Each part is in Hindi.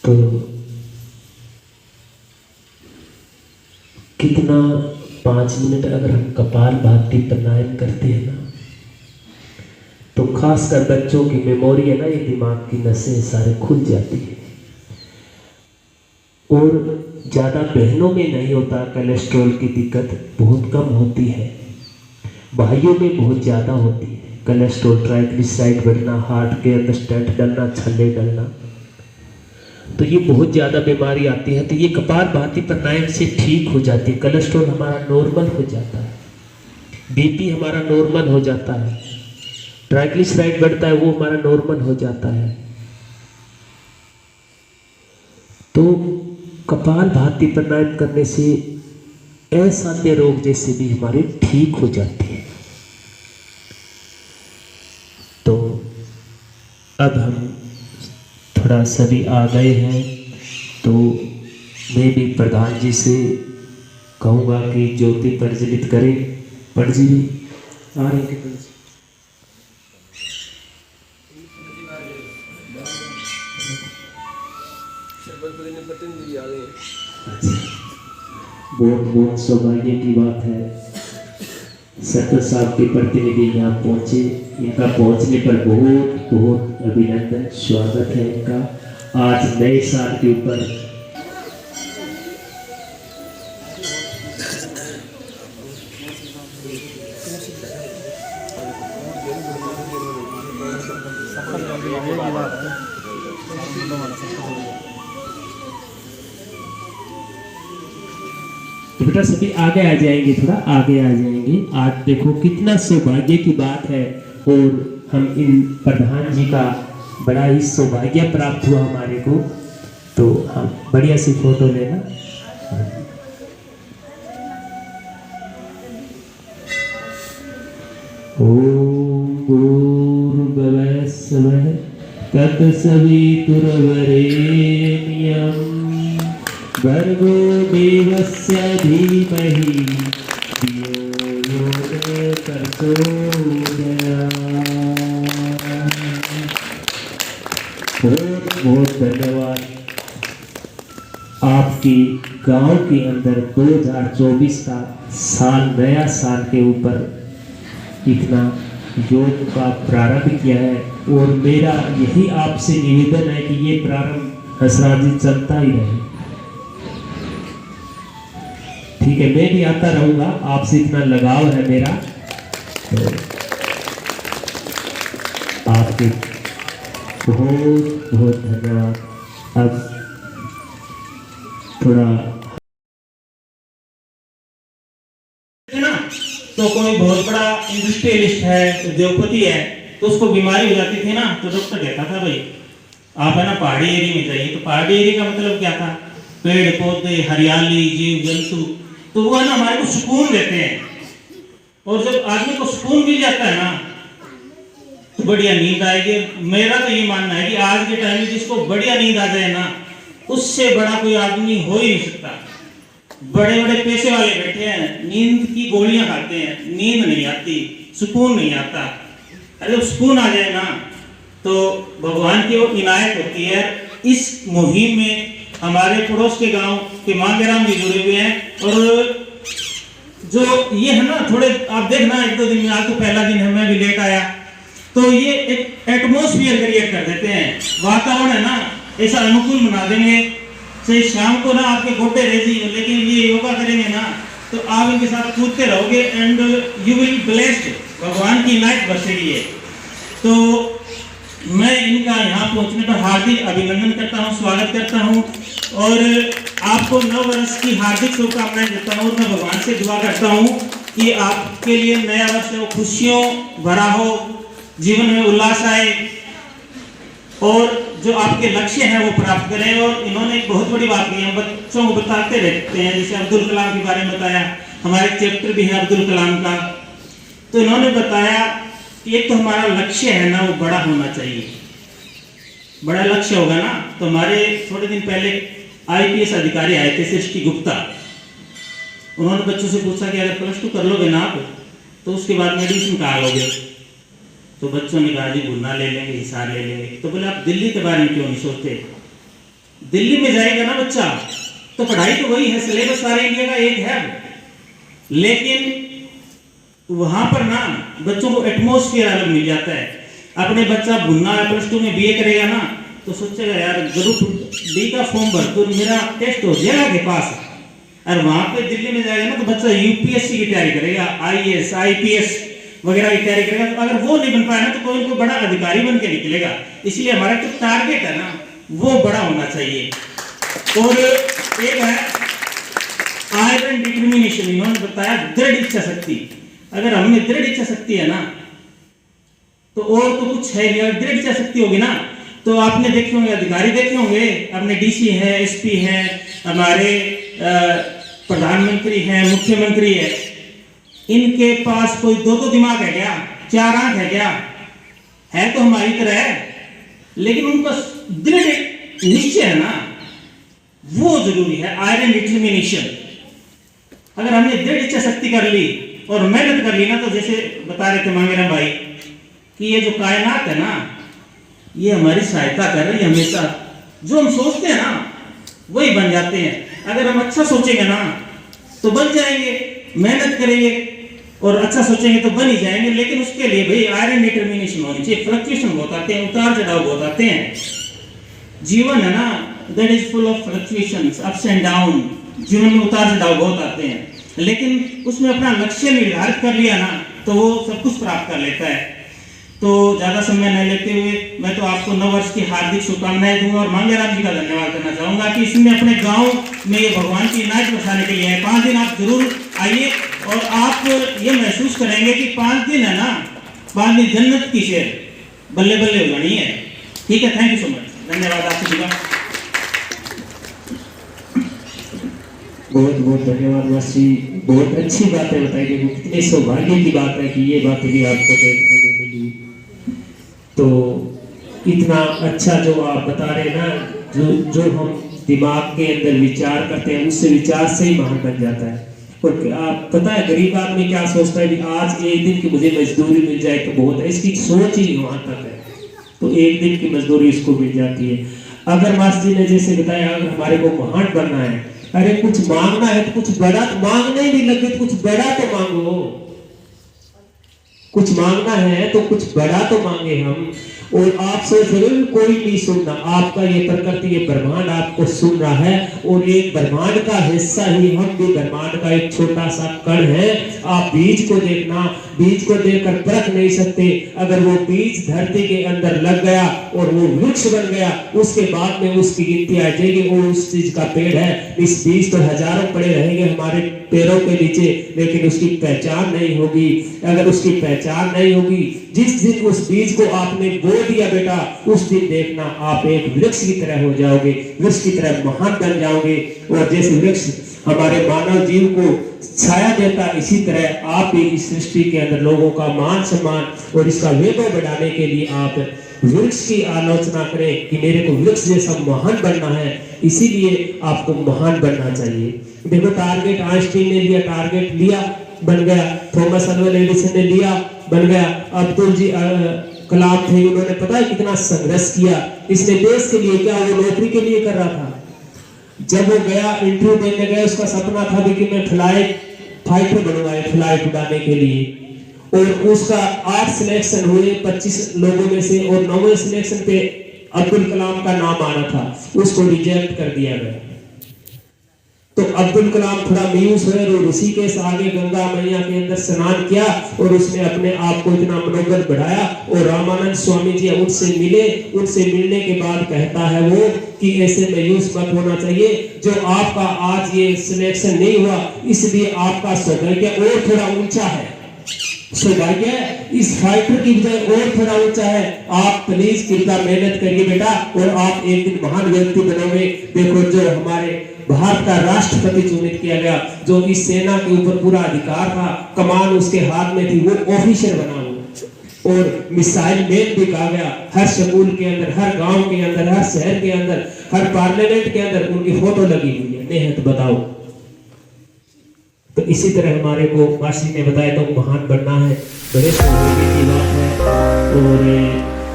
तो कितना 5 मिनट अगर हम कपालभाति प्राणायाम करते हैं ना, तो खासकर बच्चों की मेमोरी है ना, ये दिमाग की नसें सारे खुल जाती है। और ज़्यादा बहनों में नहीं होता कोलेस्ट्रॉल की दिक्कत, बहुत कम होती है। भाइयों में बहुत ज़्यादा होती है कोलेस्ट्रॉल, ट्राइग्लिसराइड बढ़ना, हार्ट के अंदर स्टेंट डलना, छल्ले डलना, तो ये बहुत ज़्यादा बीमारी आती है। तो ये कपालभाति प्राणायाम से ठीक हो जाती है। कोलेस्ट्रॉल हमारा नॉर्मल हो जाता है, बीपी हमारा नॉर्मल हो जाता है, ट्राइग्लिसराइड बढ़ता है वो हमारा नॉर्मल हो जाता है। तो कपालभाति प्राणायाम करने से असाध्य रोग जैसे भी हमारे ठीक हो जाते हैं। तो अब हम थोड़ा सभी आ गए हैं, तो मैं भी प्रधान जी से कहूँगा कि ज्योति प्रज्वलित करें। पंडित जी आ रहे हैं? बहुत बहुत सौभाग्य की बात है, सरपंच साहब के प्रतिनिधि यहाँ पहुँचे। इनका पहुँचने पर बहुत बहुत अभिनंदन, स्वागत है इनका। आज नए साल के ऊपर तो बेटा सभी आगे आ जाएंगे, थोड़ा आगे आ जाएंगे। आज देखो कितना सौभाग्य की बात है, और हम इन प्रधान जी का बड़ा ही सौभाग्य प्राप्त हुआ हमारे को। तो हम बढ़िया सी फोटो लेना। ओम भूर्भुवः स्वः तत्सवितुर्वरेण्यं भर्गो देवस्य धीमहि धियो यो न प्रचोदयात्। बहुत बहुत धन्यवाद। आपकी गांव के अंदर 2024 का साल, नया साल के ऊपर इतना योग का प्रारंभ किया है, और मेरा यही आपसे निवेदन है कि ये प्रारंभ हंसराजी चलता ही रहे। ठीक है, मैं भी आता रहूंगा, आपसे इतना लगाव है मेरा। तो आपके बहुत बहुत धन्यवाद। अब थोड़ा तो कोई बहुत बड़ा इंडस्ट्रियलिस्ट है, उद्योगपति है, तो उसको बीमारी हो जाती थी ना, तो डॉक्टर कहता था भाई आप है ना पहाड़ी एरिया में जाइए। तो पहाड़ी एरिया का मतलब क्या था? पेड़ पौधे, हरियाली, जीव जंतु, तो वो है ना हमारे को सुकून देते हैं। और जब आदमी को सुकून मिल जाता है ना, तो बढ़िया नींद आएगी। मेरा तो ये मानना है कि आज के टाइम में जिसको बढ़िया नींद आ जाए ना, उससे बड़ा कोई आदमी हो ही नहीं सकता। बड़े बड़े पैसे वाले बैठे हैं, नींद की गोलियां खाते हैं, नींद नहीं आती, सुकून नहीं आता। अरे जब सुकून आ जाए ना, तो भगवान की वो इनायत होती है। इस मुहिम में हमारे पड़ोस के गांव के मांगेराम जी जुड़े हुए हैं, और जो ये है ना, थोड़े आप देखना 1-2 दिन में, आज तो पहला दिन है, मैं भी लेट आया, तो ये एक एटमॉस्फेयर क्रिएट कर देते हैं। वातावरण है ना ऐसा अनुकूल बना देंगे, से शाम को ना आपके गोटे रह जाइए, लेकिन ये योगा करेंगे ना, तो आप इनके साथ कूदते रहोगे एंड यू विल ब्लेस्ड। भगवान की इनायत बरसेगी है। तो मैं इनका यहाँ पहुँचने पर हार्दिक अभिनंदन करता हूँ, स्वागत करता हूँ, और आपको नव वर्ष की हार्दिक शुभकामनाएं देता हूँ। मैं भगवान से दुआ करता हूँ कि आपके लिए नया वर्ष वो खुशियों भरा हो, जीवन में उल्लास आए, और जो आपके लक्ष्य हैं वो प्राप्त करें। और इन्होंने एक बहुत बड़ी बात की, हम बच्चों को बताते रहते हैं, जैसे अब्दुल कलाम के बारे में बताया, हमारे चैप्टर भी है अब्दुल कलाम का। तो इन्होंने बताया कि एक तो हमारा लक्ष्य है ना वो बड़ा होना चाहिए। बड़ा लक्ष्य होगा ना, तो हमारे थोड़े दिन पहले IPS अधिकारी आए थे, सृष्टि गुप्ता। उन्होंने बच्चों से पूछा कि अगर +2 कर लोगे ना आप, तो उसके बाद मेडिसिन कहाँ लोगे? तो बच्चों ने कहा जी गुना ले लेंगे, हिसार ले लेंगे। तो बोले आप दिल्ली के बारे में क्यों नहीं सोचते? दिल्ली में जाएगा ना बच्चा तो पढ़ाई तो वही है, सिलेबस सारे इंडिया का एक है, लेकिन वहां पर ना बच्चों को एटमॉस्फेयर अलग मिल जाता है। अपने बच्चा भुन्ना है, +2 में बीए करेगा ना तो सोचेगा यार ग्रुप डी का फॉर्म भर तो मेरा टेस्ट हो जाएगा के पास, और वहां पे दिल्ली में जाएगा ना तो बच्चा यूपीएससी की तैयारी करेगा, आईएएस आईपीएस वगैरह की तैयारी करेगा। तो अगर वो नहीं बन पाया ना तो कोई बड़ा अधिकारी बन के निकलेगा। इसलिए हमारा जो टारगेट है ना वो बड़ा होना चाहिए। और एक है आयरन डिटर्मिनेशन, इन्होंने बताया दृढ़ इच्छा शक्ति। अगर हमने दृढ़ इच्छा शक्ति है ना तो और तो कुछ है नहीं। अगर दृढ़ इच्छा शक्ति होगी ना तो आपने देखे होंगे, अधिकारी देखे होंगे अपने डीसी है, एसपी है, हमारे प्रधानमंत्री है, मुख्यमंत्री है, इनके पास कोई 2 दिमाग है क्या, 4 आंख है क्या? है तो हमारी तरह है, लेकिन उनका दृढ़ निश्चय है ना, वो जरूरी है। Iron determination. अगर हमने दृढ़ इच्छा शक्ति कर ली और मेहनत कर ली ना, तो जैसे बता रहे थे मांगेराम भाई कि ये जो कायनात है ना ये हमारी सहायता कर रही है हमेशा। जो हम सोचते हैं ना वही बन जाते हैं। अगर हम अच्छा सोचेंगे ना तो बन जाएंगे, मेहनत करेंगे और अच्छा सोचेंगे तो बन ही जाएंगे। लेकिन उसके लिए भाई आयरन डिटर्मिनेशन होनी चाहिए। फ्लक्चुएशन बहुत आते हैं, उतार चढ़ाव बहुत आते हैं। जीवन है ना that is full of fluctuations, ups and down. जीवन में उतार चढ़ाव बहुत आते हैं, लेकिन उसमें अपना लक्ष्य निर्धारित कर लिया ना तो वो सब कुछ प्राप्त कर लेता है। तो ज्यादा समय नहीं लेते हुए मैं तो आपको नववर्ष की हार्दिक शुभकामनाएं दूंगा और मांगेराम जी का धन्यवाद करना चाहूंगा कि इसने अपने गांव में ये भगवान की इनायत बरसाने के लिए है। 5 दिन आप जरूर आइए और आप ये महसूस करेंगे कि 5 दिन है ना, 5 दिन जन्नत की शेर बल्ले बल्ले हो जानी है। ठीक है, थैंक यू सो मच, धन्यवाद आप सभी का। बहुत बहुत धन्यवाद मासी, बहुत अच्छी बातें बताई गई। कितने सौभाग्य की बात है कि ये बातें भी आपको देखने को मिली। तो इतना अच्छा जो आप बता रहे ना, जो हम दिमाग के अंदर विचार करते हैं उससे विचार से ही महान बन जाता है। और आप पता है गरीब आदमी क्या सोचता है कि आज एक दिन की मुझे मजदूरी मिल जाए तो बहुत है, इसकी सोच ही वहां तक है। तो एक दिन की मजदूरी इसको मिल जाती है। अगर मास्टर जी ने जैसे बताया अगर हमारे को महान बनना है, अरे कुछ मांगना है तो कुछ बड़ा, मांगने भी लगे तो कुछ बड़ा तो मांगो। कुछ मांगना है तो कुछ बड़ा तो मांगे हम। और आप सोच रहे हो कोई नहीं सुनना, आपका ये प्रकृति ये ब्रह्मांड आपको सुन रहा है और एक ब्रह्मांड का हिस्सा ही हम भी ब्रह्मांड का एक छोटा सा कण है। आप बीज को देखना, बीज को देखकर परख नहीं सकते। अगर वो बीज धरती के अंदर लग गया और वो वृक्ष बन गया, उसके बाद में उसकी गिनती आ जाएगी और उस चीज का पेड़ है। इस बीज तो हजारों पड़े रहेंगे हमारे पैरों के नीचे, लेकिन उसकी पहचान नहीं होगी। अगर उसकी पहचान नहीं होगी, जिस दिन उस बीज को आपने बो दिया बेटा, उस दिन देखना आप एक वृक्ष की तरह हो जाओगे, वृक्ष की तरह महान बन जाओगे। और जैसे वृक्ष हमारे मानव जीव को छाया देता, इसी तरह आप भी इस सृष्टि के अंदर लोगों का मान सम्मान और इसका वैभव बढ़ाने के लिए आप वृक्ष की आलोचना करें कि मेरे को वृक्ष जैसा महान बनना है। इसीलिए आपको महान बनना चाहिए। देखो टारगेट आइंस्टीन ने लिया, टारगेट लिया बन गया, थॉमस अल्वा एडिसन ने लिया बन गया, अब्दुल जी कलाम थे, उन्होंने पता है कितना संघर्ष किया। इसने देश के लिए क्या, वो नौकरी के लिए कर रहा था। जब वो गया इंटरव्यू देने गया, उसका सपना था कि मैं फ्लाइट फाइटर बनूंगा, फ्लाइट उड़ाने के लिए। और उसका 8 सिलेक्शन हुए 25 लोगों में से, और 9वें सिलेक्शन पे अब्दुल कलाम का नाम आना था, उसको रिजेक्ट कर दिया गया। तो अब्दुल कलाम थोड़ा मायूस हुए और ऋषिकेश आगे गंगा मैया के अंदर स्नान किया और उसने अपने आप को इतना मनोबल बढ़ाया। और रामानंद स्वामी जी उनसे मिले, उनसे मिलने के बाद कहता है वो कि ऐसे मायूस मत होना चाहिए, जो आपका आज ये सिलेक्शन नहीं हुआ इसलिए आपका सौभाग्य और थोड़ा ऊंचा है, सौभाग्य इस फाइटर की बजाय और थोड़ा ऊंचा है। आप प्लीज कृपया मेहनत करिए बेटा और आप एक दिन महान व्यक्ति बनोगे। देखो जो हमारे भारत का राष्ट्रपति चुनित किया गया, जो इस सेना के ऊपर पूरा अधिकार था, कमान उसके हाथ में थी, वो ऑफिसर बना हुआ और मिसाइल मैन भी कहा गया। हर स्कूल के अंदर, हर गांव के अंदर, हर शहर के अंदर, हर पार्लियामेंट के अंदर उनकी फोटो लगी हुई है। नेहत बताओ। तो इसी तरह हमारे को मासी ने बताया तो महान बनना है, बड़े सौभाग्य की बात है। और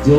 जो